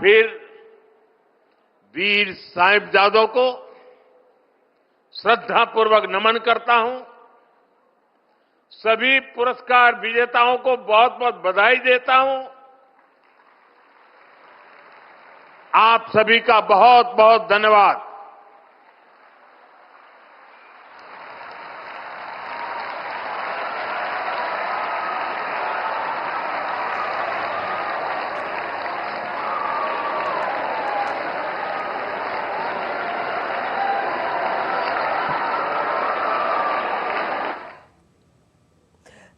फिर वीर साहिबजादों को श्रद्धापूर्वक नमन करता हूं। सभी पुरस्कार विजेताओं को बहुत बहुत बधाई देता हूं। आप सभी का बहुत बहुत धन्यवाद।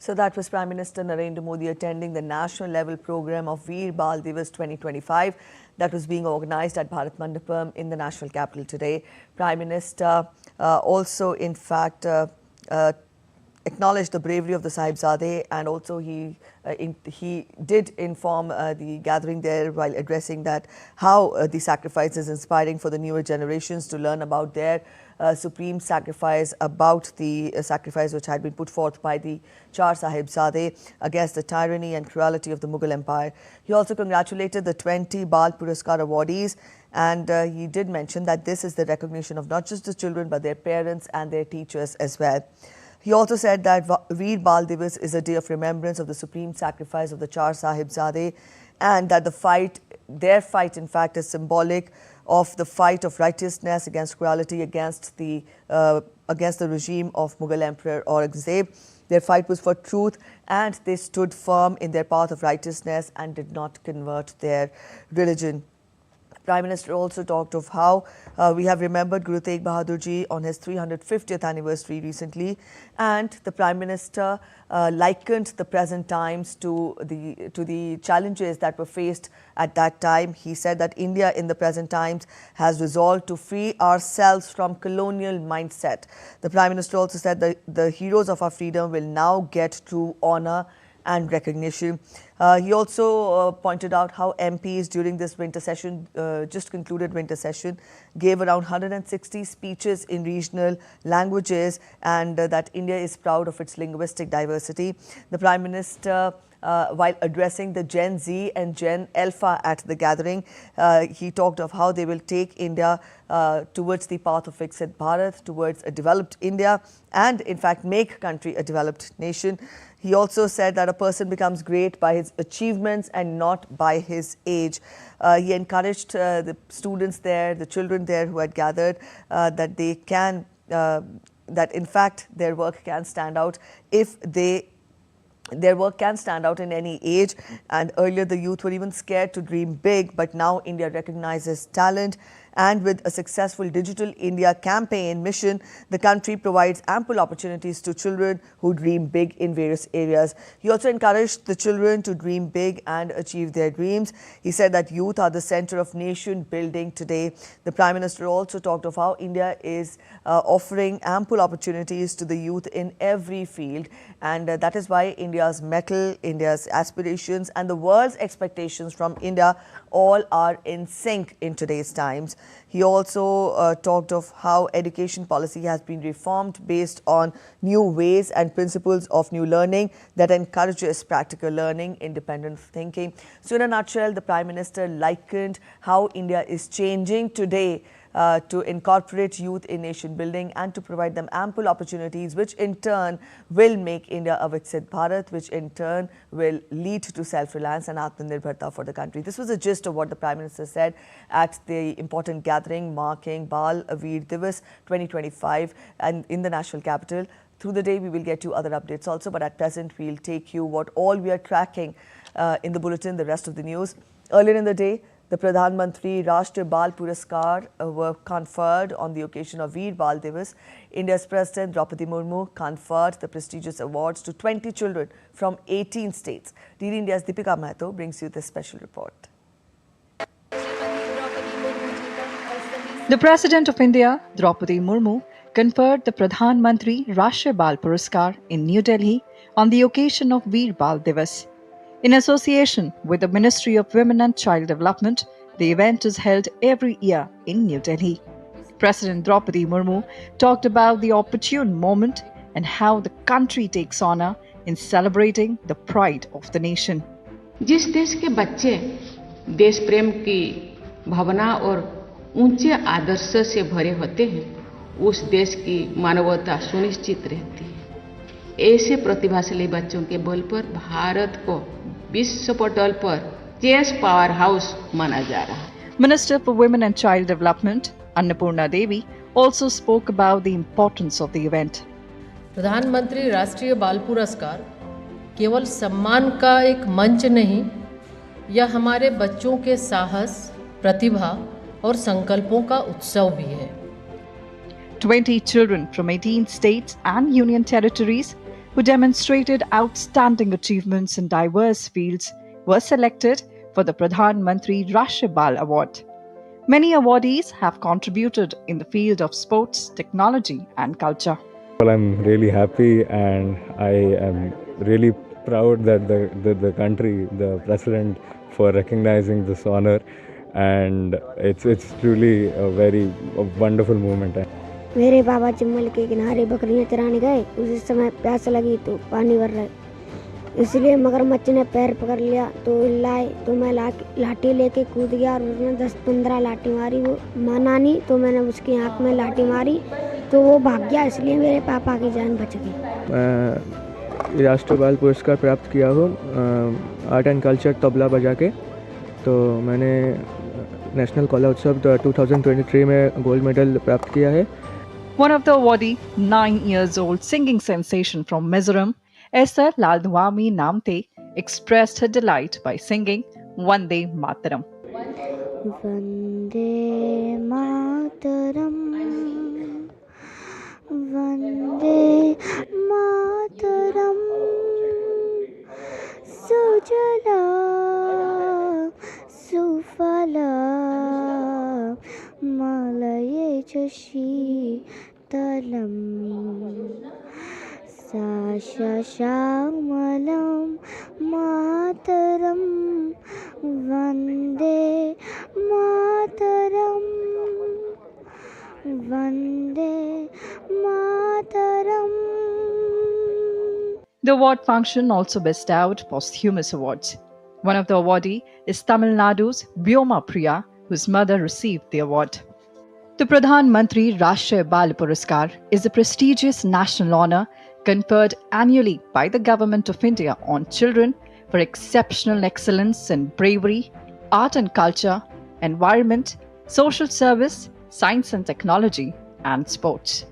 So that was Prime Minister Narendra Modi attending the national level program of Veer Baal Diwas 2025 that was being organized at Bharat Mandapam in the national capital today. Prime Minister also in fact acknowledged the bravery of the Sahibzade, and also he did inform the gathering there while addressing that how the sacrifice is inspiring for the newer generations to learn about their supreme sacrifice, about the sacrifice which had been put forth by the Char Sahibzade against the tyranny and cruelty of the Mughal Empire. He also congratulated the 20 Bal Puraskar awardees, and he did mention that this is the recognition of not just the children but their parents and their teachers as well. He also said that Veer Baal Diwas is a day of remembrance of the supreme sacrifice of the Char Sahibzade, and that their fight in fact is symbolic of the fight of righteousness against cruelty, against the regime of Mughal Emperor Aurangzeb. Their fight was for truth, and they stood firm in their path of righteousness and did not convert their religion. Prime Minister also talked of how we have remembered Guru Tegh Bahadur Ji on his 350th anniversary recently, and the Prime Minister likened the present times to the challenges that were faced at that time. He said that India in the present times has resolved to free ourselves from colonial mindset. The Prime Minister also said that the heroes of our freedom will now get true honour and recognition. He also pointed out how MPs during this winter session, just concluded winter session, gave around 160 speeches in regional languages, and that India is proud of its linguistic diversity. The Prime Minister, while addressing the Gen Z and Gen Alpha at the gathering, he talked of how they will take India towards the path of Viksit Bharat, towards a developed India, and in fact make country a developed nation. He also said that a person becomes great by his achievements and not by his age. He encouraged the students there, the children there who had gathered, that they can, that in fact their work can stand out if their work can stand out in any age. And earlier the youth were even scared to dream big, but now India recognizes talent. And with a successful Digital India campaign mission, the country provides ample opportunities to children who dream big in various areas. He also encouraged the children to dream big and achieve their dreams. He said that youth are the center of nation building today. The Prime Minister also talked of how India is offering ample opportunities to the youth in every field. And that is why India's mettle, India's aspirations and the world's expectations from India all are in sync in today's times. He also talked of how education policy has been reformed based on new ways and principles of new learning that encourages practical learning, independent thinking. So in a nutshell, the Prime Minister likened how India is changing today to incorporate youth in nation building and to provide them ample opportunities, which in turn will make India a Viksit Bharat, which in turn will lead to self-reliance and Atmanirbharta for the country. This was the gist of what the Prime Minister said at the important gathering marking Bal Veer Diwas 2025 and in the national capital. Through the day, we will get you other updates also, but at present, we'll take you what all we are tracking in the bulletin, the rest of the news. Earlier in the day, the Pradhan Mantri Rashtriya Bal Puraskar were conferred on the occasion of Veer Baal Diwas. India's President Draupadi Murmu conferred the prestigious awards to 20 children from 18 states. DD India's Deepika Mahto brings you this special report. The President of India, Draupadi Murmu, conferred the Pradhan Mantri Rashtriya Bal Puraskar in New Delhi on the occasion of Veer Baal Diwas. In association with the Ministry of Women and Child Development, the event is held every year in New Delhi. President Draupadi Murmu talked about the opportune moment and how the country takes honor in celebrating the pride of the nation. जिस देश के बच्चे देश प्रेम की भावना और ऊंचे आदर्श से भरे होते हैं, उस देश की मानवता सुनिश्चित रहती है। ऐसे प्रतिभाशाली बच्चों के बल पर भारत को विश्व पटल पर चेस पावर हाउस माना जा रहा है। Minister for Women and Child Development, Annapurna Devi, also spoke about the importance of the event. प्रधानमंत्री राष्ट्रीय बाल पुरस्कार केवल सम्मान का एक मंच नहीं, यह हमारे बच्चों के साहस, प्रतिभा और संकल्पों का उत्सव भी है। 20 children from 18 states and union territories who demonstrated outstanding achievements in diverse fields were selected for the Pradhan Mantri Rashtriya Bal Award. Many awardees have contributed in the field of sports, technology and culture. Well, I'm really happy and I am really proud that the country, the president, for recognizing this honor, and it's truly a wonderful moment. मेरे बाबा जम्मल के किनारे बकरियां चराने गए, उसी समय प्यास लगी तो पानी भर रहे, इसलिए मगरमच्छ ने पैर पकड़ लिया तो लाए तो मैं लाठी लेके कूद गया और उसने 10-15 लाठी मारी, वो माना नहीं तो मैंने उसकी आंख में लाठी मारी तो वो भाग गया, इसलिए मेरे पापा की जान बच गई। राष्ट्रीय बाल पुरस्कार प्राप्त किया हूँ आर्ट एंड कल्चर तबला बजा के, तो मैंने नेशनल कला उत्सव 2023 में गोल्ड मेडल प्राप्त किया है। One of the awardee, 9 years old singing sensation from Mizoram, Esther Laldwami Namte, expressed her delight by singing Vande Mataram. Vande Mataram, Vande Mataram, Sujala, Sufala, Malaye Chashi Talam, Sasha Shamalam Mataram, Vande Mataram, Vande Mataram. The award function also bestowed posthumous awards. One of the awardee is Tamil Nadu's Vyoma Priya, whose mother received the award. The Pradhan Mantri Rashtriya Bal Puraskar is a prestigious national honor conferred annually by the Government of India on children for exceptional excellence in bravery, art and culture, environment, social service, science and technology, and sports.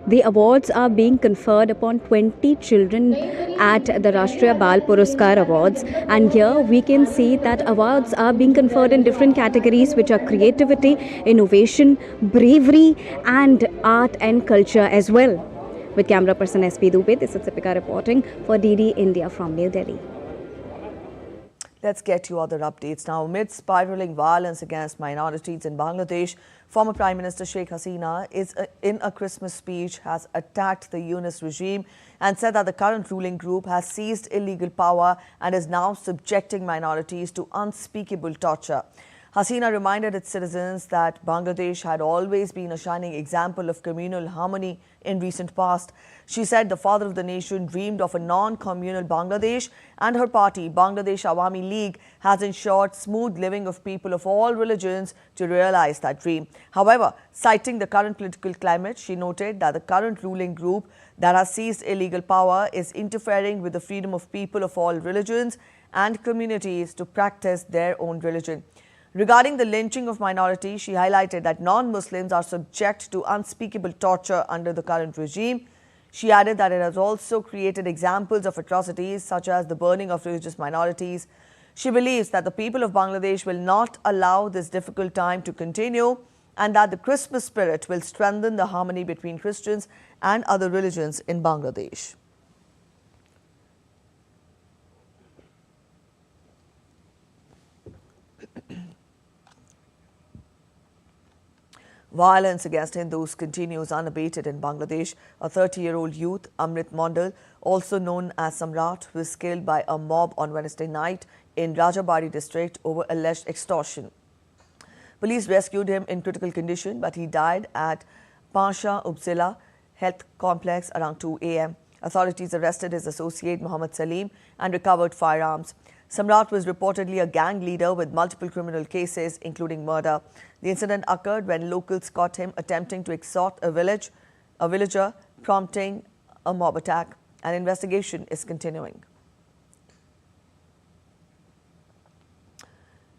The awards are being conferred upon 20 children at the Rashtriya Bal Puraskar Awards, and here we can see that awards are being conferred in different categories, which are creativity, innovation, bravery and art and culture as well. With camera person SP Dubey, this is Deepika reporting for DD India from New Delhi. Let's get to other updates now. Amid spiraling violence against minorities in Bangladesh, former Prime Minister Sheikh Hasina in a Christmas speech has attacked the Yunus regime and said that the current ruling group has seized illegal power and is now subjecting minorities to unspeakable torture. Hasina reminded its citizens that Bangladesh had always been a shining example of communal harmony in recent past. She said the father of the nation dreamed of a non-communal Bangladesh, and her party, Bangladesh Awami League, has ensured smooth living of people of all religions to realize that dream. However, citing the current political climate, she noted that the current ruling group that has seized illegal power is interfering with the freedom of people of all religions and communities to practice their own religion. Regarding the lynching of minorities, she highlighted that non-Muslims are subject to unspeakable torture under the current regime. She added that it has also created examples of atrocities such as the burning of religious minorities. She believes that the people of Bangladesh will not allow this difficult time to continue and that the Christmas spirit will strengthen the harmony between Christians and other religions in Bangladesh. Violence against Hindus continues unabated in Bangladesh. A 30-year-old youth, Amrit Mondal, also known as Samrat, was killed by a mob on Wednesday night in Rajabari district over alleged extortion. Police rescued him in critical condition, but he died at Pasha Upzila Health Complex around 2 a.m. Authorities arrested his associate Muhammad Salim and recovered firearms. Samrat was reportedly a gang leader with multiple criminal cases, including murder. The incident occurred when locals caught him attempting to extort a villager, prompting a mob attack. An investigation is continuing.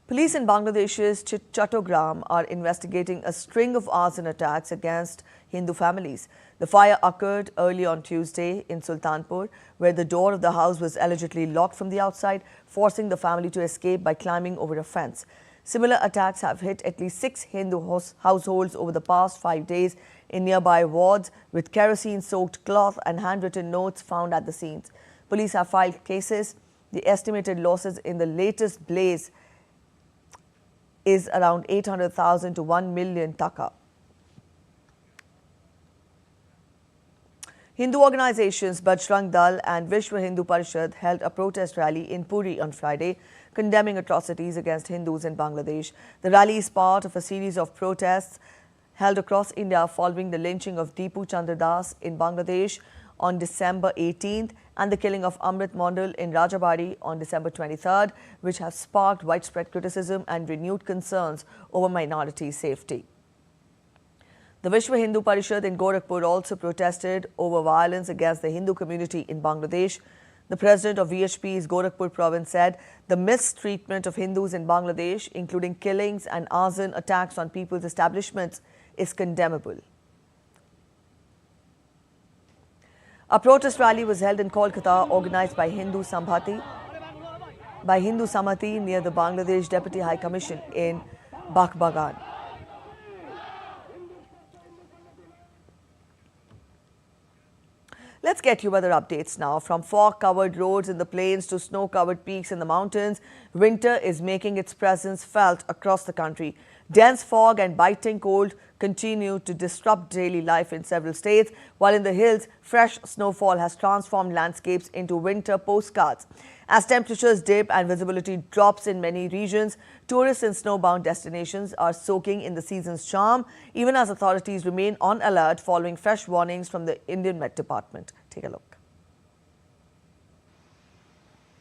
Police in Bangladesh's Chattogram are investigating a string of arson attacks against Hindu families. The fire occurred early on Tuesday in Sultanpur, where the door of the house was allegedly locked from the outside, forcing the family to escape by climbing over a fence. Similar attacks have hit at least 6 Hindu households over the past 5 days in nearby wards, with kerosene-soaked cloth and handwritten notes found at the scenes. Police have filed cases. The estimated losses in the latest blaze is around 800,000 to 1 million taka. Hindu organizations Bajrang Dal and Vishwa Hindu Parishad held a protest rally in Puri on Friday, condemning atrocities against Hindus in Bangladesh. The rally is part of a series of protests held across India following the lynching of Deepu Chandra Das in Bangladesh on December 18th and the killing of Amrit Mondal in Rajabari on December 23rd, which have sparked widespread criticism and renewed concerns over minority safety. The Vishwa Hindu Parishad in Gorakhpur also protested over violence against the Hindu community in Bangladesh. The president of VHP's Gorakhpur province said the mistreatment of Hindus in Bangladesh, including killings and arson attacks on people's establishments, is condemnable. A protest rally was held in Kolkata, organized by Hindu Samhati near the Bangladesh Deputy High Commission in Bakbagan. Let's get you weather updates now. From fog-covered roads in the plains to snow-covered peaks in the mountains, winter is making its presence felt across the country. Dense fog and biting cold continue to disrupt daily life in several states, while in the hills, fresh snowfall has transformed landscapes into winter postcards. As temperatures dip and visibility drops in many regions, tourists in snowbound destinations are soaking in the season's charm, even as authorities remain on alert following fresh warnings from the Indian Met Department. Take a look.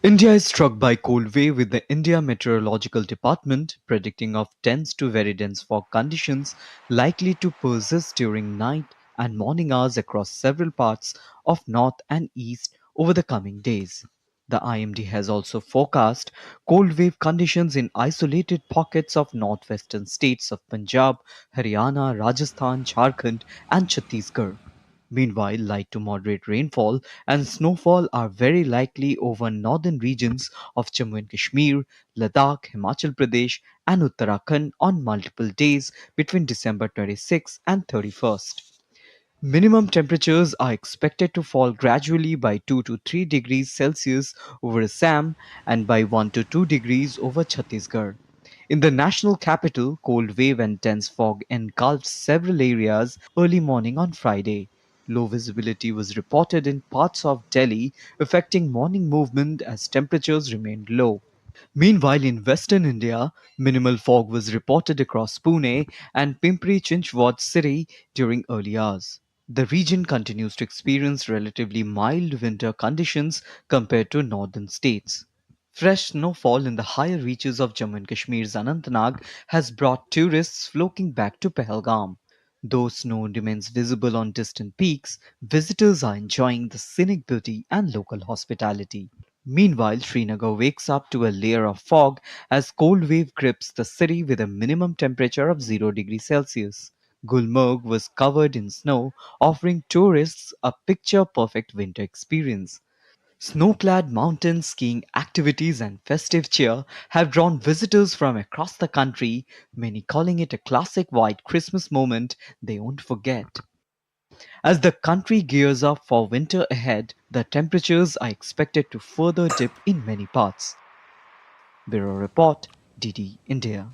India is struck by cold wave, with the India Meteorological Department predicting of dense to very dense fog conditions likely to persist during night and morning hours across several parts of north and east over the coming days. The IMD has also forecast cold wave conditions in isolated pockets of northwestern states of Punjab, Haryana, Rajasthan, Jharkhand and Chhattisgarh. Meanwhile, light to moderate rainfall and snowfall are very likely over northern regions of Jammu and Kashmir, Ladakh, Himachal Pradesh and Uttarakhand on multiple days between December 26 and 31st. Minimum temperatures are expected to fall gradually by 2 to 3 degrees Celsius over Assam and by 1 to 2 degrees over Chhattisgarh. In the national capital, cold wave and dense fog engulfed several areas early morning on Friday. Low visibility was reported in parts of Delhi, affecting morning movement as temperatures remained low. Meanwhile, in western India, minimal fog was reported across Pune and Pimpri-Chinchwad city during early hours. The region continues to experience relatively mild winter conditions compared to northern states. Fresh snowfall in the higher reaches of Jammu and Kashmir's Anantnag has brought tourists flocking back to Pahalgam. Though snow remains visible on distant peaks, visitors are enjoying the scenic beauty and local hospitality. Meanwhile, Srinagar wakes up to a layer of fog as cold wave grips the city with a minimum temperature of 0 degrees Celsius. Gulmarg was covered in snow, offering tourists a picture-perfect winter experience. Snow-clad mountain skiing activities and festive cheer have drawn visitors from across the country, many calling it a classic white Christmas moment they won't forget. As the country gears up for winter ahead, the temperatures are expected to further dip in many parts. Bureau Report, DD India.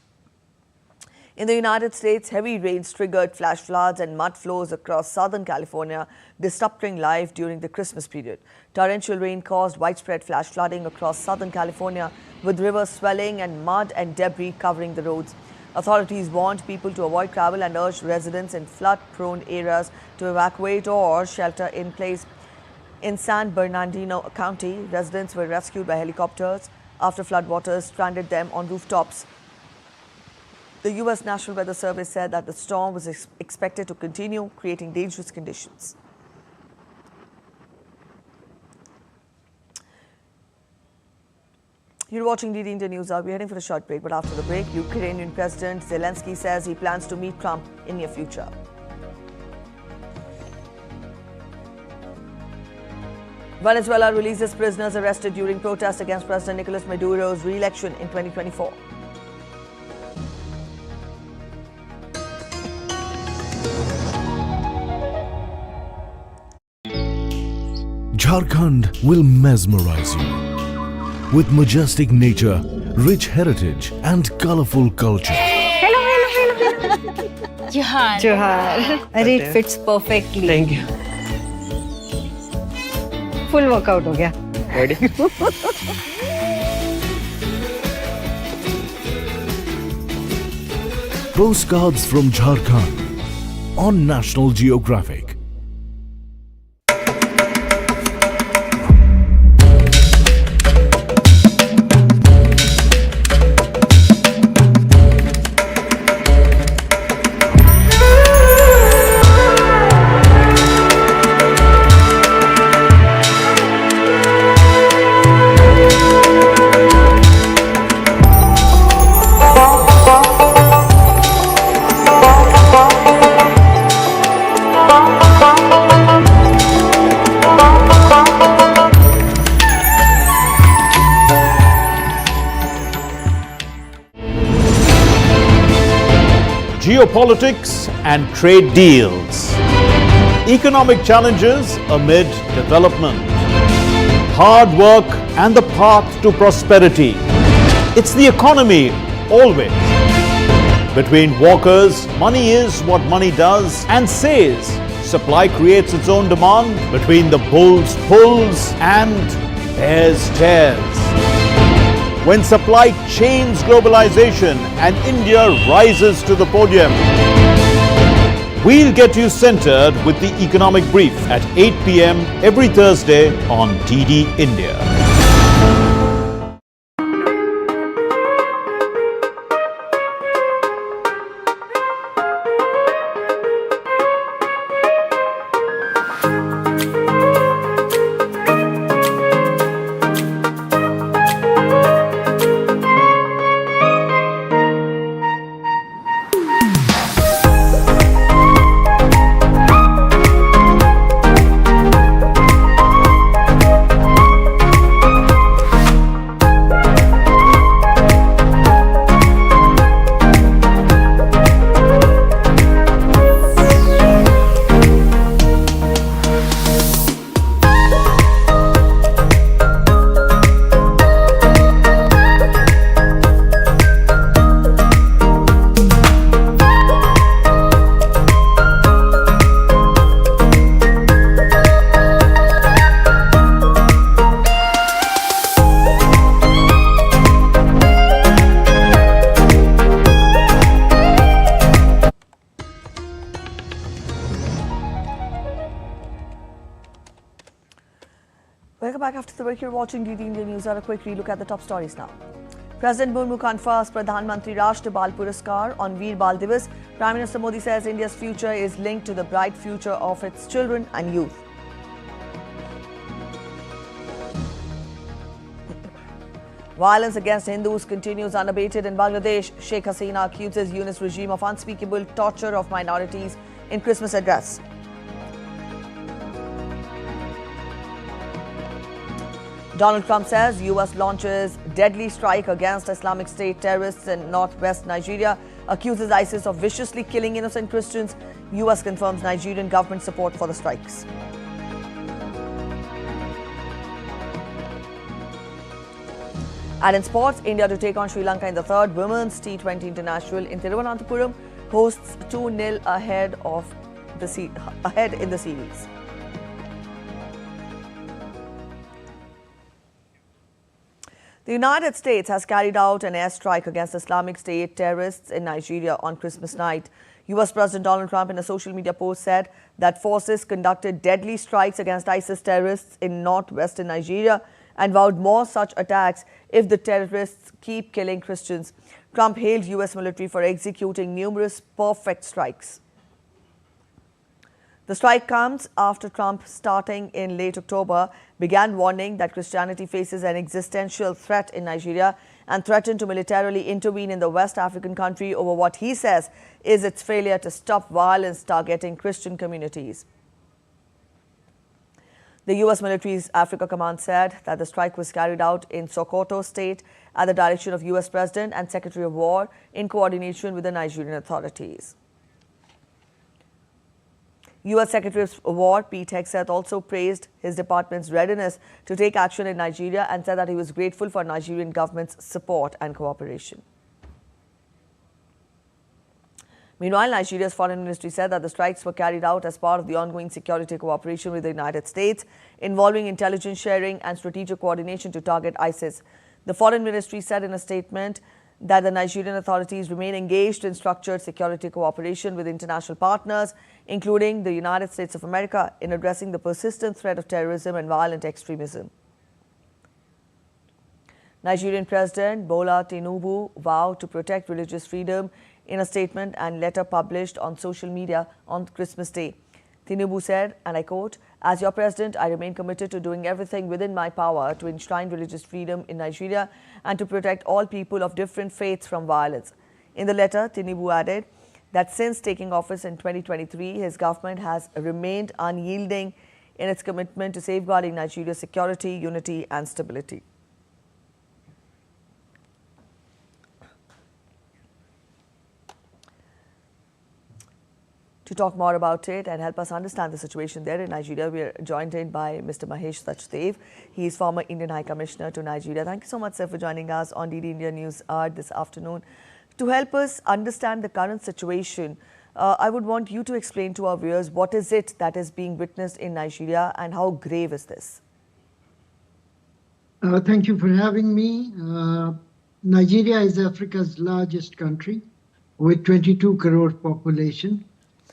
In the United States, heavy rains triggered flash floods and mud flows across Southern California, disrupting life during the Christmas period. Torrential rain caused widespread flash flooding across Southern California, with rivers swelling and mud and debris covering the roads. Authorities warned people to avoid travel and urged residents in flood-prone areas to evacuate or shelter in place. In San Bernardino County, residents were rescued by helicopters after floodwaters stranded them on rooftops. The U.S. National Weather Service said that the storm was expected to continue, creating dangerous conditions. You're watching DD India News. We're heading for a short break, but after the break, Ukrainian President Zelensky says he plans to meet Trump in near future. Venezuela releases prisoners arrested during protests against President Nicolas Maduro's re-election in 2024. Jharkhand will mesmerize you with majestic nature, rich heritage and colorful culture. Johar. It fits perfectly. Thank you. Full workout हो गया. Ready? Postcards from Jharkhand on National Geographic. Geopolitics and trade deals. Economic challenges amid development. Hard work and the path to prosperity. It's the economy always. Between walkers, money is what money does and says. Supply creates its own demand. Between the bulls pulls and bears tears. When supply chains globalization and India rises to the podium. We'll get you centered with the economic brief at 8 p.m. every Thursday on DD India. Welcome back after the break. You're watching DD India News. A quick relook at the top stories now. President Murmu confers Pradhan Mantri Rashtriya Bal Puraskar on Veer Baal Diwas. Prime Minister Modi says India's future is linked to the bright future of its children and youth. Violence against Hindus continues unabated in Bangladesh. Sheikh Hasina accuses Yunus regime of unspeakable torture of minorities in Christmas address. Donald Trump says US launches deadly strike against Islamic State terrorists in northwest Nigeria, accuses ISIS of viciously killing innocent Christians. US confirms Nigerian government support for the strikes. And in sports, India to take on Sri Lanka in the third Women's T20 International in Thiruvananthapuram, hosts 2-0 ahead in the series. The United States has carried out an airstrike against Islamic State terrorists in Nigeria on Christmas night. US President Donald Trump in a social media post said that forces conducted deadly strikes against ISIS terrorists in northwestern Nigeria and vowed more such attacks if the terrorists keep killing Christians. Trump hailed US military for executing numerous perfect strikes. The strike comes after Trump, starting in late October, began warning that Christianity faces an existential threat in Nigeria and threatened to militarily intervene in the West African country over what he says is its failure to stop violence targeting Christian communities. The U.S. military's Africa Command said that the strike was carried out in Sokoto state at the direction of U.S. President and Secretary of War in coordination with the Nigerian authorities. U.S. Secretary of War Pete Hegseth also praised his department's readiness to take action in Nigeria and said that he was grateful for Nigerian government's support and cooperation. Meanwhile, Nigeria's foreign ministry said that the strikes were carried out as part of the ongoing security cooperation with the United States, involving intelligence sharing and strategic coordination to target ISIS. The foreign ministry said in a statement that the Nigerian authorities remain engaged in structured security cooperation with international partners, including the United States of America, in addressing the persistent threat of terrorism and violent extremism. Nigerian President Bola Tinubu vowed to protect religious freedom in a statement and letter published on social media on Christmas Day. Tinubu said, and I quote, "As your president, I remain committed to doing everything within my power to enshrine religious freedom in Nigeria and to protect all people of different faiths from violence." In the letter, Tinubu added that since taking office in 2023, his government has remained unyielding in its commitment to safeguarding Nigeria's security, unity and stability. To talk more about it and help us understand the situation there in Nigeria, we are joined in by Mr. Mahesh Sachdev. He is former Indian High Commissioner to Nigeria. Thank you so much, sir, for joining us on DD India News Hour this afternoon. To help us understand the current situation, I would want you to explain to our viewers what is it that is being witnessed in Nigeria and how grave is this? Thank you for having me. Nigeria is Africa's largest country with 22 crore population.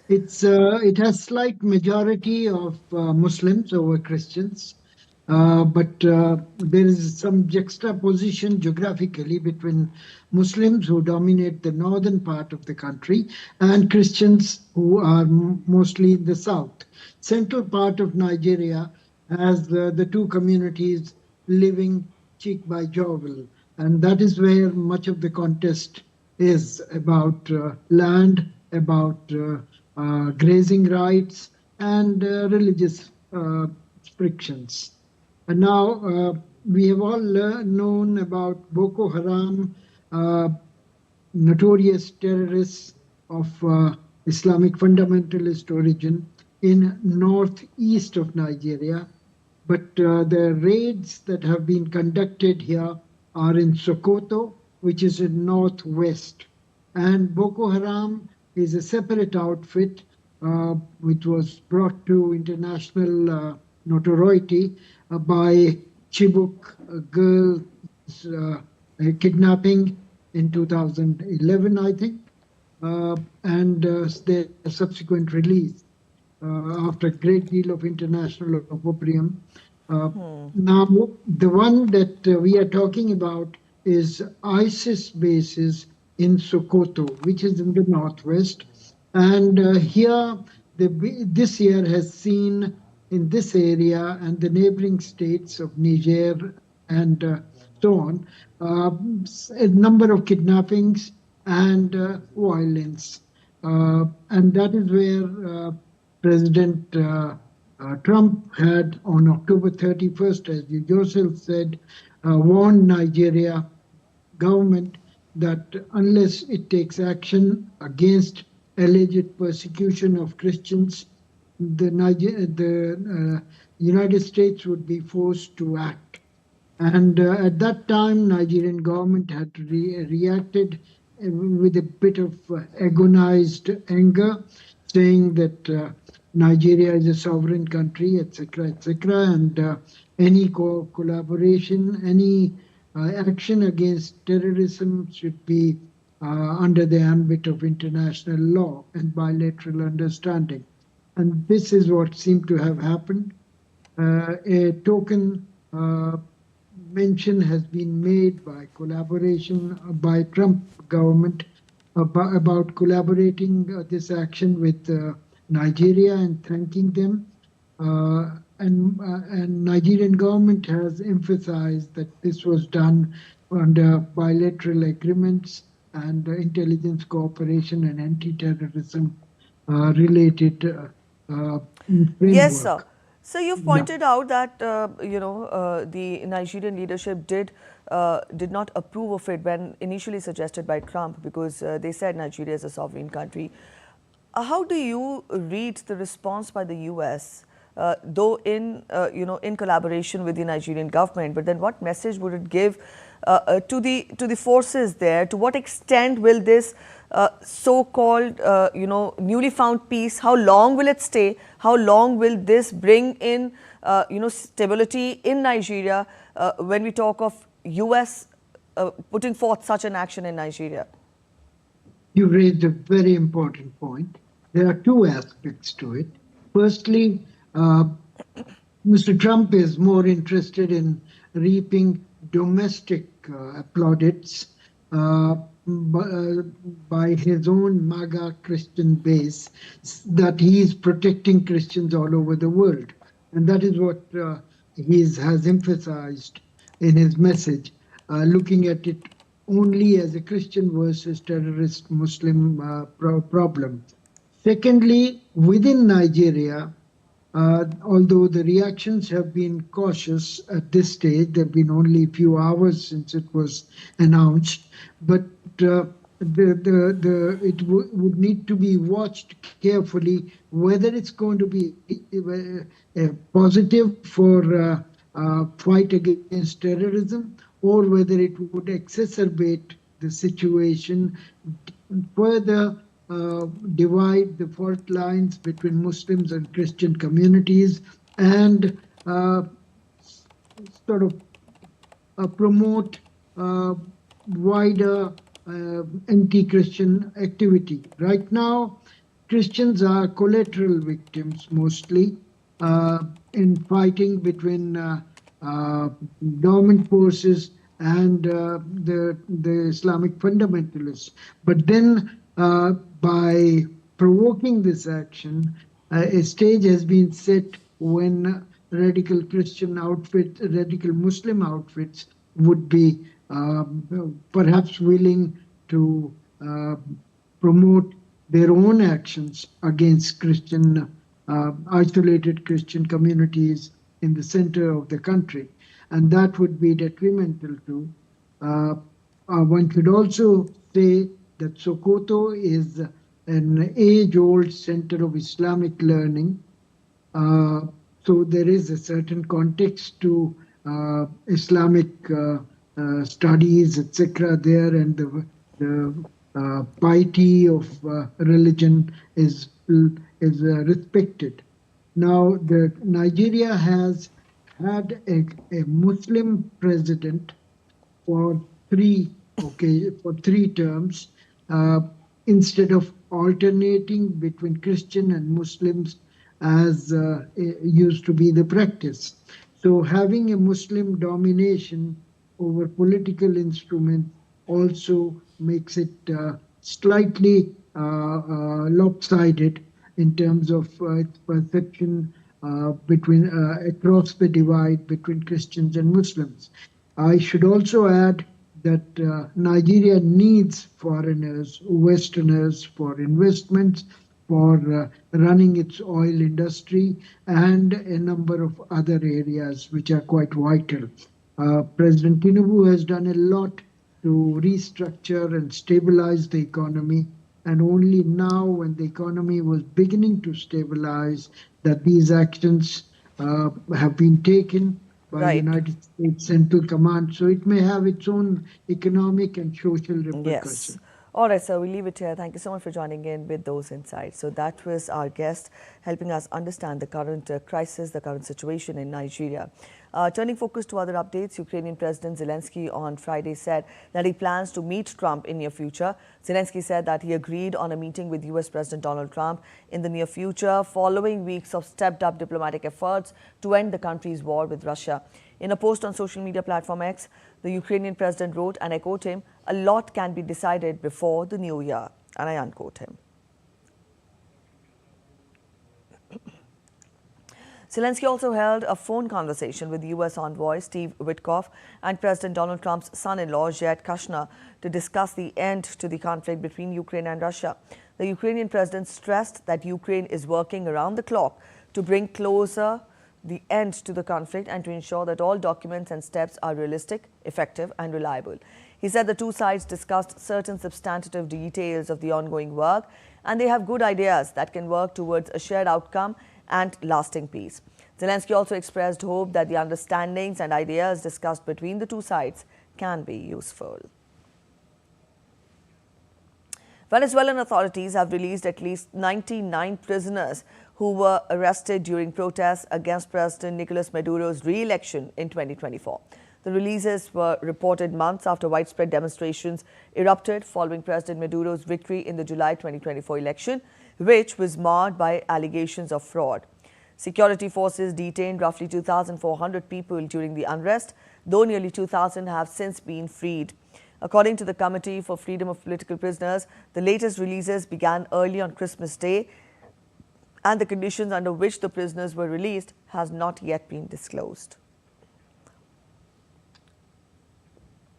It has slight majority of Muslims over Christians, but there is some juxtaposition geographically between Muslims who dominate the northern part of the country and Christians who are mostly in the south. Central part of Nigeria has the two communities living cheek by jowl, and that is where much of the contest is about land, about grazing rights and religious frictions. And now we have all known about Boko Haram, notorious terrorists of Islamic fundamentalist origin in northeast of Nigeria. But the raids that have been conducted here are in Sokoto, which is in northwest. And Boko Haram is a separate outfit which was brought to international notoriety by Chibok girls kidnapping in 2011, I think, and their subsequent release after a great deal of international opprobrium. Now, the one that we are talking about is ISIS bases in Sokoto, which is in the northwest. And here, this year has seen in this area and the neighboring states of Niger and so on, a number of kidnappings and violence. And that is where President Trump had on October 31st, as you yourself said, warned Nigeria government that unless it takes action against alleged persecution of Christians, the United States would be forced to act. And at that time, Nigerian government had reacted with a bit of agonized anger, saying that Nigeria is a sovereign country, etc., and any collaboration, any action against terrorism should be under the ambit of international law and bilateral understanding. And this is what seemed to have happened. A token mention has been made by collaboration by Trump government about collaborating this action with Nigeria and thanking them. And Nigerian government has emphasized that this was done under bilateral agreements and intelligence cooperation and anti-terrorism related framework. Yes, sir. So you've pointed out that the Nigerian leadership did not approve of it when initially suggested by Trump, because they said Nigeria is a sovereign country. How do you read the response by the US, though in collaboration with the Nigerian government? But then, what message would it give to the forces there? To what extent will this so-called newly found peace, how long will it stay? How long will this bring in stability in Nigeria when we talk of US putting forth such an action in Nigeria? You raised a very important point. There are two aspects to it. Firstly, Mr. Trump is more interested in reaping domestic plaudits by his own MAGA Christian base, that he is protecting Christians all over the world. And that is what he has emphasized in his message, looking at it only as a Christian versus terrorist Muslim problem. Secondly, within Nigeria, although the reactions have been cautious at this stage, there have been only a few hours since it was announced, but it would need to be watched carefully whether it's going to be positive for fight against terrorism, or whether it would exacerbate the situation, further divide the fault lines between Muslims and Christian communities, and sort of promote wider anti-Christian activity. Right now, Christians are collateral victims mostly in fighting between government forces and the Islamic fundamentalists. But then by provoking this action, a stage has been set when radical Muslim outfits would be perhaps willing to promote their own actions against isolated Christian communities in the center of the country. And that would be detrimental to. One could also say that Sokoto is an age-old center of Islamic learning. So there is a certain context to Islamic studies, etc. there, and the piety of religion is respected. Now, Nigeria has had a Muslim president for three terms, instead of alternating between Christian and Muslims as used to be the practice. So having a Muslim domination over political instruments also makes it slightly lopsided in terms of its perception across the divide between Christians and Muslims. I should also add that Nigeria needs foreigners, Westerners, for investments, for running its oil industry, and a number of other areas which are quite vital. President Tinubu has done a lot to restructure and stabilize the economy, and only now, when the economy was beginning to stabilize, that these actions have been taken by the United States Central Command. So it may have its own economic and social repercussions. Yes. All right, so we leave it here. Thank you so much for joining in with those insights. So that was our guest helping us understand the current crisis, the current situation in Nigeria. Turning focus to other updates, Ukrainian President Zelensky on Friday said that he plans to meet Trump in near future. Zelensky said that he agreed on a meeting with US President Donald Trump in the near future, following weeks of stepped-up diplomatic efforts to end the country's war with Russia. In a post on social media platform X, the Ukrainian president wrote, and I quote him, "A lot can be decided before the new year," and I unquote him. Zelensky also held a phone conversation with U.S. envoy Steve Witkoff and President Donald Trump's son-in-law Jared Kushner to discuss the end to the conflict between Ukraine and Russia. The Ukrainian president stressed that Ukraine is working around the clock to bring closer the end to the conflict and to ensure that all documents and steps are realistic, effective and reliable. He said the two sides discussed certain substantive details of the ongoing work and they have good ideas that can work towards a shared outcome and lasting peace. Zelensky also expressed hope that the understandings and ideas discussed between the two sides can be useful. Venezuelan authorities have released at least 99 prisoners who were arrested during protests against President Nicolas Maduro's re-election in 2024. The releases were reported months after widespread demonstrations erupted following President Maduro's victory in the July 2024 election, which was marred by allegations of fraud. Security forces detained roughly 2,400 people during the unrest, though nearly 2,000 have since been freed. According to the Committee for Freedom of Political Prisoners, the latest releases began early on Christmas Day, and the conditions under which the prisoners were released has not yet been disclosed.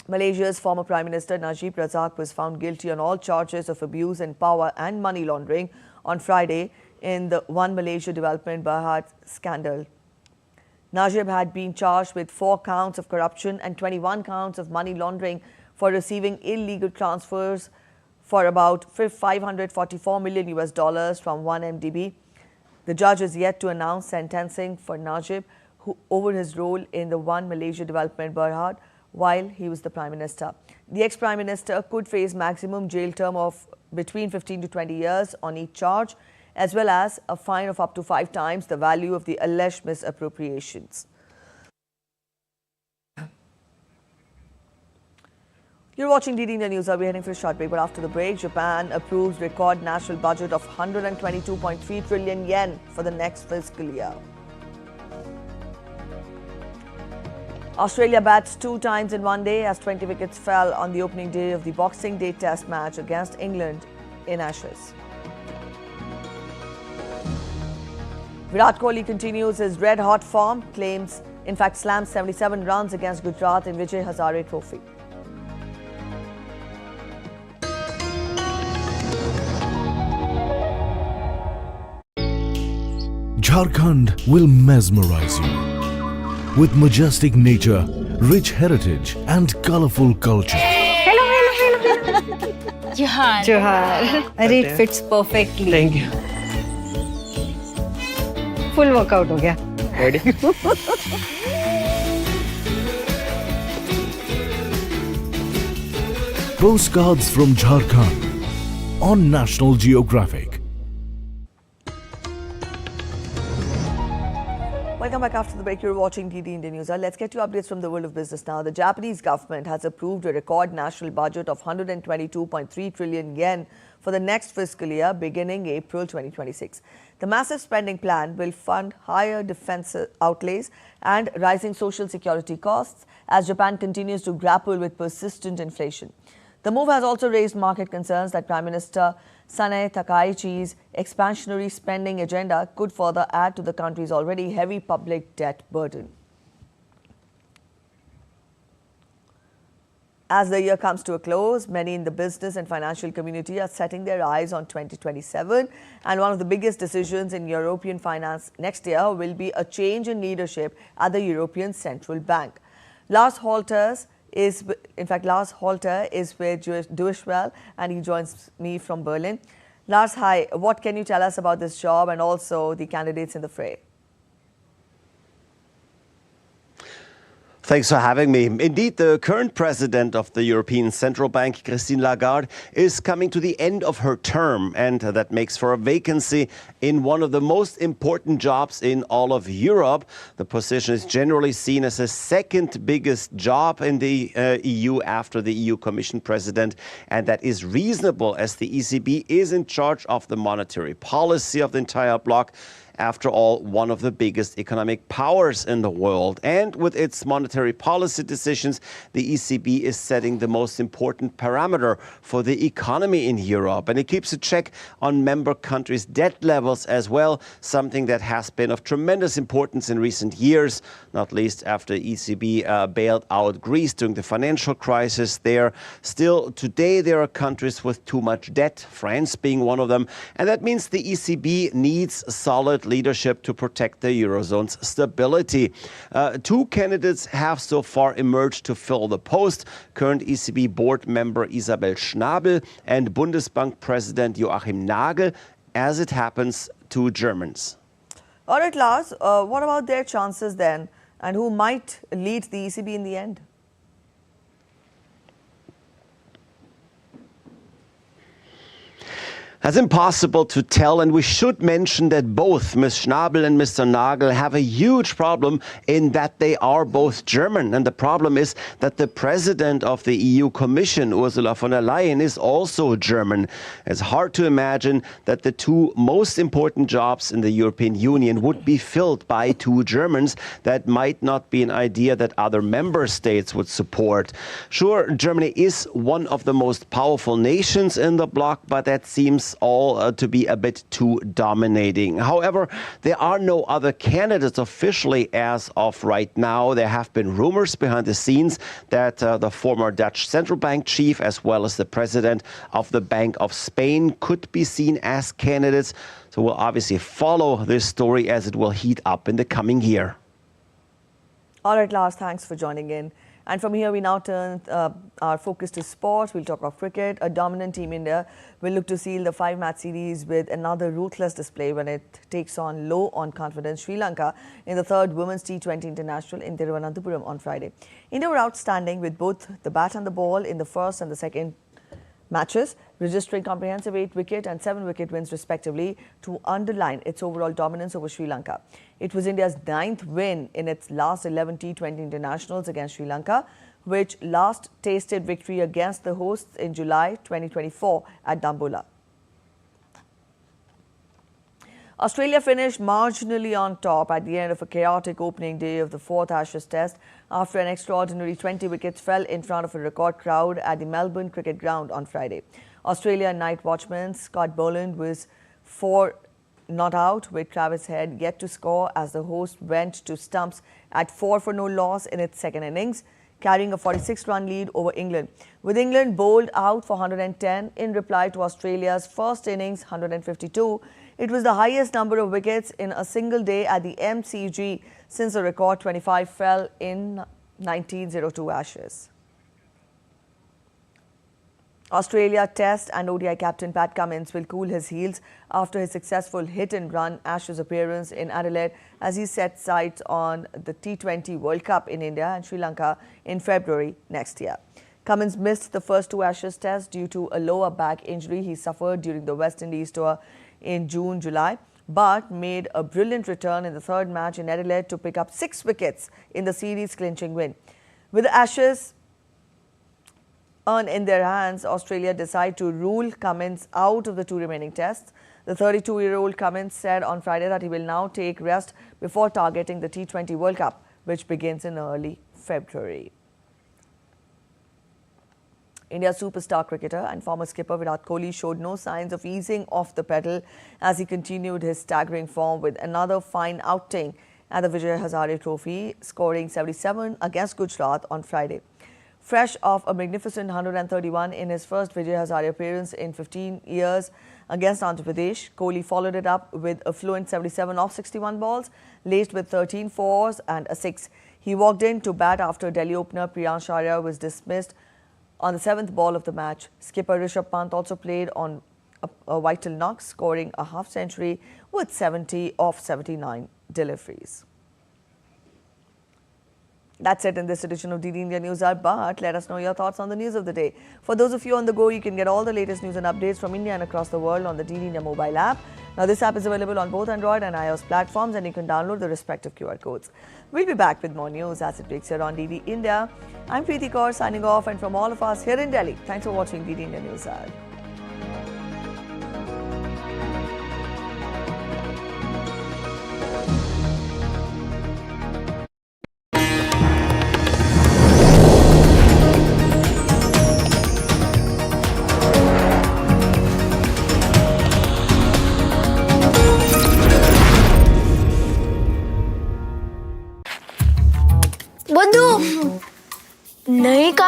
Malaysia's former Prime Minister Najib Razak was found guilty on all charges of abuse in power and money laundering on Friday in the One Malaysia Development Berhad scandal. Najib had been charged with 4 counts of corruption and 21 counts of money laundering for receiving illegal transfers for about $544 million from 1MDB. The judge is yet to announce sentencing for Najib over his role in the One Malaysia Development Berhad while he was the Prime Minister. The ex-Prime Minister could face maximum jail term of between 15 to 20 years on each charge, as well as a fine of up to 5 times the value of the alleged misappropriations. You're watching DD India News. I'll be heading for a short break, but after the break, Japan approves record national budget of 122.3 trillion yen for the next fiscal year. Australia bats 2 times in one day as 20 wickets fell on the opening day of the Boxing Day Test match against England in Ashes. Virat Kohli continues his red-hot form, slams 77 runs against Gujarat in Vijay Hazare Trophy. Jharkhand will mesmerize you with majestic nature, rich heritage and colorful culture. Hello. Johar. It fits perfectly. Thank you. Full workout हो गया. Ready? Postcards from Jharkhand on National Geographic. Welcome back after the break. You're watching DD India News. Let's get you updates from the world of business now. The Japanese government has approved a record national budget of 122.3 trillion yen for the next fiscal year beginning April 2026. The massive spending plan will fund higher defense outlays and rising social security costs as Japan continues to grapple with persistent inflation. The move has also raised market concerns that Prime Minister Sanae Takaichi's expansionary spending agenda could further add to the country's already heavy public debt burden. As the year comes to a close, many in the business and financial community are setting their eyes on 2027, and one of the biggest decisions in European finance next year will be a change in leadership at the European Central Bank. Lars Holter is with Duishwell, and he joins me from Berlin. Lars, hi. What can you tell us about this job and also the candidates in the fray? Thanks for having me. Indeed, the current president of the European Central Bank, Christine Lagarde, is coming to the end of her term, and that makes for a vacancy in one of the most important jobs in all of Europe. The position is generally seen as the second biggest job in the EU after the EU Commission president, and that is reasonable as the ECB is in charge of the monetary policy of the entire bloc. After all, one of the biggest economic powers in the world. And with its monetary policy decisions, the ECB is setting the most important parameter for the economy in Europe. And it keeps a check on member countries' debt levels as well, something that has been of tremendous importance in recent years, not least after ECB bailed out Greece during the financial crisis there. Still, today there are countries with too much debt, France being one of them. And that means the ECB needs solid leadership to protect the Eurozone's stability. Two candidates have so far emerged to fill the post. Current ECB board member Isabel Schnabel and Bundesbank President Joachim Nagel, as it happens, two Germans. All right, Lars, what about their chances then? And who might lead the ECB in the end? That's impossible to tell, and we should mention that both Ms. Schnabel and Mr. Nagel have a huge problem in that they are both German. And the problem is that the president of the EU Commission, Ursula von der Leyen, is also German. It's hard to imagine that the two most important jobs in the European Union would be filled by two Germans. That might not be an idea that other member states would support. Sure, Germany is one of the most powerful nations in the bloc, but that seems all to be a bit too dominating. However, there are no other candidates officially as of right now. There have been rumors behind the scenes that the former Dutch central bank chief, as well as the president of the Bank of Spain, could be seen as candidates. So we'll obviously follow this story as it will heat up in the coming year. All right, Lars, thanks for joining in. And from here, we now turn our focus to sport. We'll talk about cricket. A dominant Team India will look to seal the 5-match series with another ruthless display when it takes on low on confidence Sri Lanka in the third Women's T20 International in Thiruvananthapuram on Friday. India were outstanding with both the bat and the ball in the first and the second matches, registering comprehensive 8-wicket and 7-wicket wins respectively to underline its overall dominance over Sri Lanka. It was India's 9th win in its last 11 T20 internationals against Sri Lanka, which last tasted victory against the hosts in July 2024 at Dambola. Australia finished marginally on top at the end of a chaotic opening day of the 4th Ashes Test after an extraordinary 20 wickets fell in front of a record crowd at the Melbourne Cricket Ground on Friday. Australian night watchman Scott Boland was 4 not out, with Travis Head yet to score as the host went to stumps at 4 for no loss in its second innings, carrying a 46-run lead over England. With England bowled out for 110 in reply to Australia's first innings 152, it was the highest number of wickets in a single day at the MCG since the record 25 fell in 1902 Ashes. Australia Test and ODI captain Pat Cummins will cool his heels after his successful hit-and-run Ashes appearance in Adelaide as he sets sights on the T20 World Cup in India and Sri Lanka in February next year. Cummins missed the first 2 Ashes tests due to a lower back injury he suffered during the West Indies tour in June-July, but made a brilliant return in the third match in Adelaide to pick up 6 wickets in the series-clinching win. With the Ashes earned in their hands, Australia decided to rule Cummins out of the 2 remaining tests. The 32-year-old Cummins said on Friday that he will now take rest before targeting the T20 World Cup, which begins in early February. India's superstar cricketer and former skipper Virat Kohli showed no signs of easing off the pedal as he continued his staggering form with another fine outing at the Vijay Hazare Trophy, scoring 77 against Gujarat on Friday. Fresh off a magnificent 131 in his first Vijay Hazare appearance in 15 years against Andhra Pradesh, Kohli followed it up with a fluent 77 off 61 balls, laced with 13 fours and a 6. He walked in to bat after Delhi opener Priyansh Arya was dismissed on the 7th ball of the match. Skipper Rishabh Pant also played on a vital knock, scoring a half-century with 70 off 79 deliveries. That's it in this edition of DD India News Hour, but let us know your thoughts on the news of the day. For those of you on the go, you can get all the latest news and updates from India and across the world on the DD India mobile app. Now, this app is available on both Android and iOS platforms, and you can download the respective QR codes. We'll be back with more news as it breaks here on DD India. I'm Preeti Kaur signing off, and from all of us here in Delhi, thanks for watching DD India News Hour. बुद्धू नई card